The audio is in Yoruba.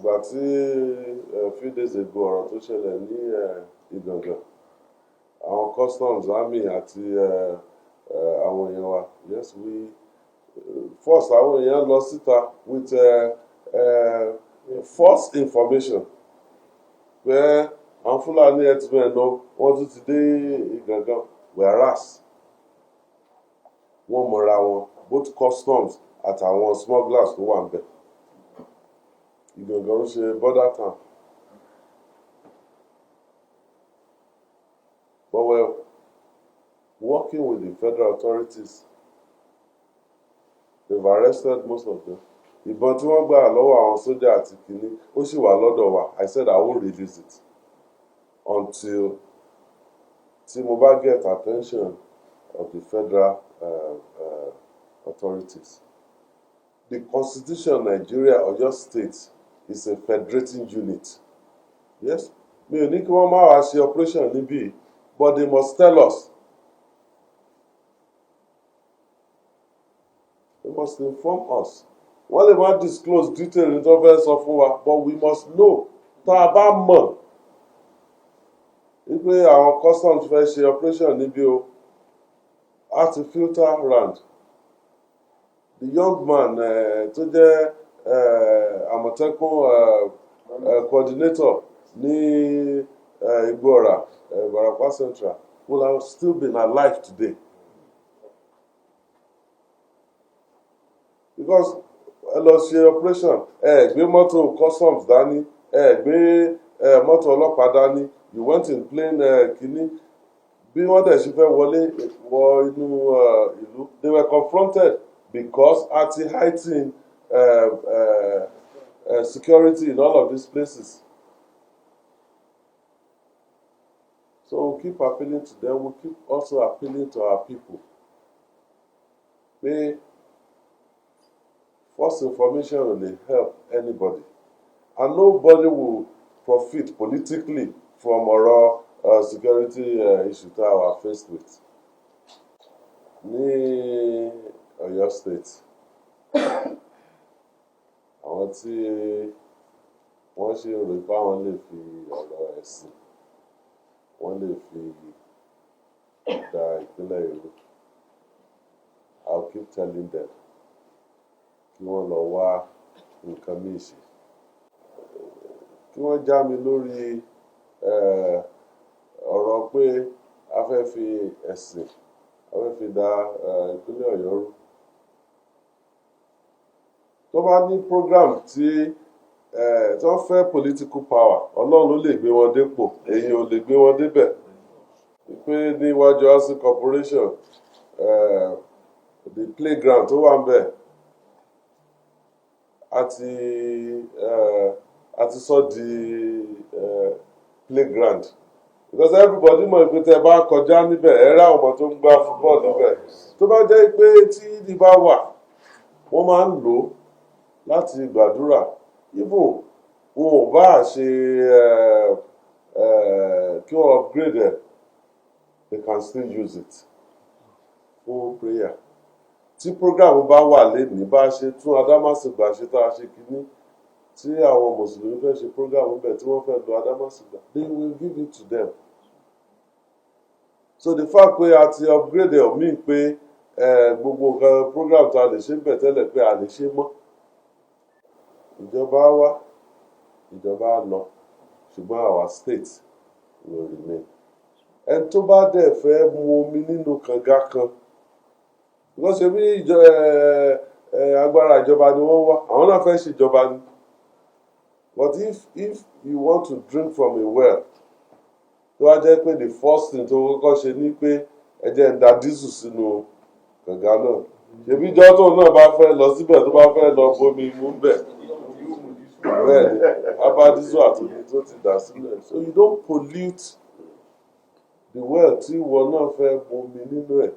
ìgbà tí few days ago ọ̀rọ̀ tó ṣẹlẹ̀ ní Ìgàngàn àwọn customs army àti àwọn èèyàn wa yes we force àwọn èèyàn lọ síta with false information pé àwọn Fúlàní herdsmen náà wọ́n tún ti dé Ìgàngàn whereas wọ́n mọ̀ra wọn both customs àtàwọn smugglers tó wà ń bẹ̀. Ìgàngàn ń ṣe border town. But we're working with the federal authorities. They've arrested most of them. Ìbọn tí wọ́n gbà lọ́wọ́ àwọn sójà àti kìíní ó sì wà lọ́dọ̀ wa. I said I won't release it until tí mo bá get attention of the federal authorities. The Constitution of Nigeria, Oyo State, is a federating unit. Yes, mi ò ní kí wọ́n máa wá ṣe operation níbí, but they must tell us. They must inform us. Wọ́n lè má disclose detail ní tó fẹ́ sọ fún wa, but we must know. Tá a bá mọ̀ wípé àwọn customs fẹ́ ṣe operation níbí o, a ti filter round. The young man tó jẹ́ Àmọ̀tẹ́kùn coordinator ní Igbóọrà, Ìbàràpá Central will have still been alive today. Because ẹ lọ ṣe operation gbé mọ́tò customs dání gbé mọ́tò ọlọ́pàá dání you went in plain kínní bí wọ́n dẹ̀ ṣe fẹ́ wọlé wọ inú ìlú they were confronted because at the heightened security in all of these places. So we'll keep appealing to them. We'll keep also appealing to our people. False information will help anybody. And nobody will profit politically from our security issue that we are faced with. Ní Ọ̀yọ́ State, àwọn tí wọ́n ṣe rò pé àwọn lè fi ọ̀rọ̀ ẹ̀sìn wọ́n lè fi da ìpínlẹ̀ ìlú. I'll keep telling them kí wọ́n lọ wá nǹkan míì ṣe. Kí wọ́n já mi lórí ọ̀rọ̀ pé a fẹ́ fi ẹ̀sìn a fẹ́ fi da ìpínlẹ̀ Ọ̀yọ́ rú. Tó bá ní program tí wọ́n fẹ́ political power Ọlọ́run ló lè gbé wọn dépò èyí ò lè gbé wọn débẹ̀. Pé níwájú housing corporation the playground tó wà ń bẹ̀ àti sọ di playground because everybody mọ̀ pé tẹ́ bá kọjá níbẹ̀ ẹ rá ọmọ tó ń gbá football níbẹ̀ tó bá jẹ́ pé tí ní bá wà wọ́n máa ń lò ó láti gbàdúrà even wọn ò bá ṣe kí wọ́n upgrade ẹ̀ they can still use it for prayer. Tí program bá wà lénìí bá ṣe tún Adámàsìgbà ṣe tá a ṣe kínní tí àwọn mùsùlùmí fẹ́ ṣe program bẹ̀ tí wọ́n fẹ́ lo Adámàsìgbà they will give it to them. So the fact pé a ti upgrade ẹ̀ mean pé gbogbo nǹkan program tá a lè ṣe ń bẹ̀ tẹ́lẹ̀ pé a lè ṣe mọ́. Ìjọba wá ìjọba lọ ṣùgbọ́n our state will remain. Ẹni tó bá dẹ̀ fẹ́ mu omi nínú kànga kan wọ́n ṣe bí agbára ìjọba ni wọ́n wá àwọn náà fẹ́ ṣèjọba ni. But if you want to drink from a well tó wá jẹ́ pé the first thing tó kọ́kọ́ ṣe ni pé ẹ jẹ́ ń da dísù sínú kànga náà ṣebí ìjọ tó náà bá fẹ́ lọ síbẹ̀ tó bá fẹ́ lọ bomi mú bẹ̀ bẹ́ẹ̀ ni abá dísù àtòmí tó ti dà sílẹ̀ so you don't pollute the well tí ìwọ náà fẹ́ bomi nínú ẹ̀.